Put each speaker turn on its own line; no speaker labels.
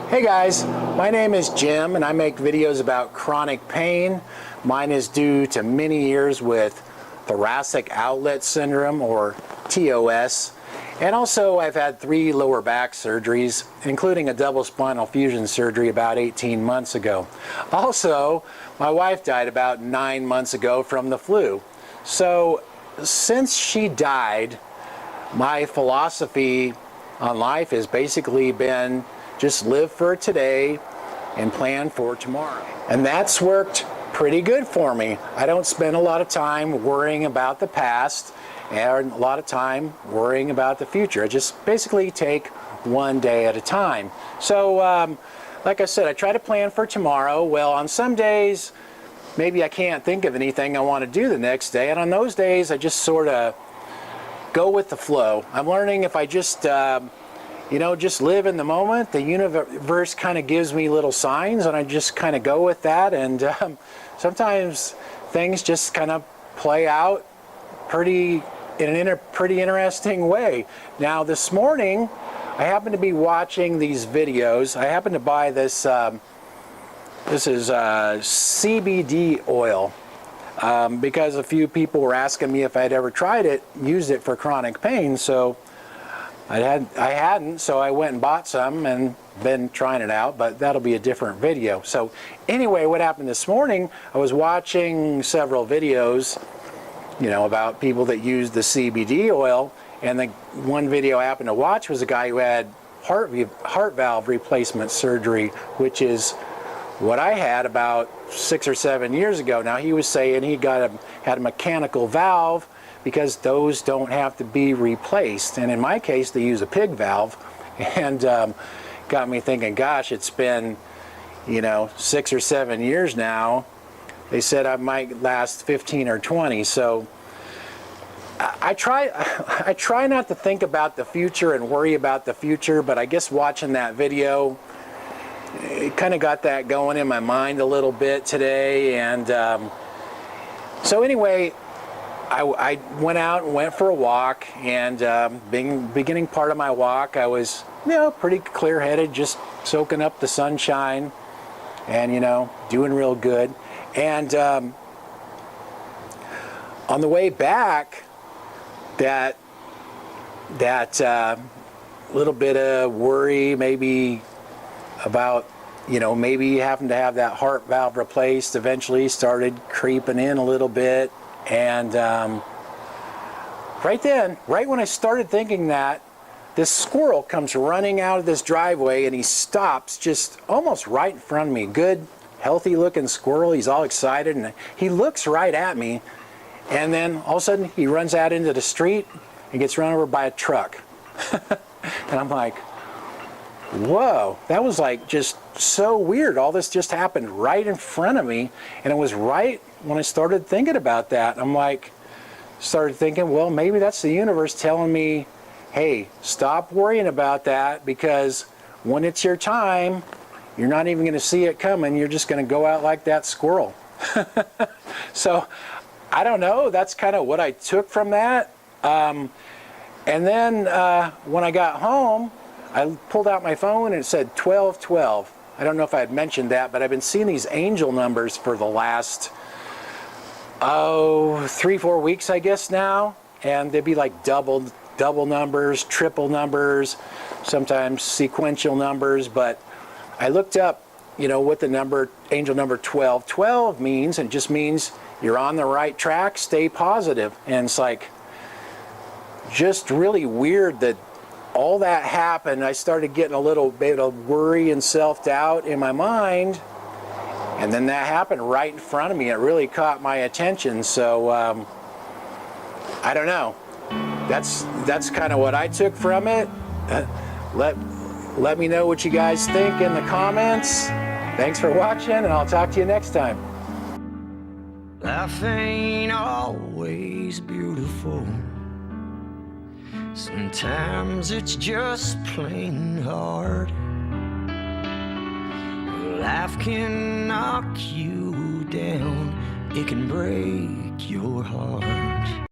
Hey guys, my name is Jim and I make videos about chronic pain. Mine is due to many years with thoracic outlet syndrome, or TOS. And also I've had 3 lower back surgeries, including a double spinal fusion surgery about 18 months ago. Also, my wife died about 9 months ago from the flu. So since she died, my philosophy on life has basically been just live for today and plan for tomorrow. And that's worked pretty good for me. I don't spend a lot of time worrying about the past and a lot of time worrying about the future. I just basically take one day at a time. So like I said, I try to plan for tomorrow. Well, on some days, maybe I can't think of anything I want to do the next day. And on those days, I just sort of go with the flow. I'm learning if I just just live in the moment, the universe kind of gives me little signs and I just kind of go with that, and sometimes things just kind of play out in a pretty interesting way. Now this morning I happened to be watching these videos. I happened to buy this, this is CBD oil because a few people were asking me if I'd ever tried it, used it for chronic pain. So I hadn't, so I went and bought some and been trying it out, but that'll be a different video. So anyway, what happened this morning, I was watching several videos, about people that use the CBD oil, and the one video I happened to watch was a guy who had heart valve replacement surgery, which is what I had about 6 or 7 years ago. Now he was saying he had a mechanical valve, because those don't have to be replaced. And in my case, they use a pig valve. And got me thinking, gosh, it's been, 6 or 7 years now. They said I might last 15 or 20. So I try not to think about the future and worry about the future, but I guess watching that video, it kind of got that going in my mind a little bit today. And so anyway, I went out and went for a walk, and beginning part of my walk, I was, pretty clear-headed, just soaking up the sunshine and, doing real good. And on the way back, that little bit of worry maybe about, maybe having to have that heart valve replaced eventually started creeping in a little bit. And right when I started thinking that, this squirrel comes running out of this driveway and he stops just almost right in front of me. Good, healthy looking squirrel. He's all excited and he looks right at me. And then all of a sudden he runs out into the street and gets run over by a truck. And I'm like, whoa, that was like just so weird. All this just happened right in front of me, and it was right when I started thinking about that. I'm like, started thinking, well, maybe that's the universe telling me, hey, stop worrying about that, because when it's your time, you're not even going to see it coming. You're just going to go out like that squirrel. So I don't know. That's kind of what I took from that. And then when I got home, I pulled out my phone and it said 1212. I don't know if I had mentioned that, but I've been seeing these angel numbers for the last 3-4 weeks, I guess now, and they'd be like double numbers, triple numbers, sometimes sequential numbers. But I looked up, what the angel number 1212 means, and it just means you're on the right track, stay positive. And it's like just really weird that all that happened. I started getting a little bit of worry and self-doubt in my mind, and then that happened right in front of me. It really caught my attention. So I don't know. That's kind of what I took from it. Let me know what you guys think in the comments. Thanks for watching, and I'll talk to you next time.
Life ain't always beautiful. Sometimes it's just plain hard. Life can knock you down. It can break your heart.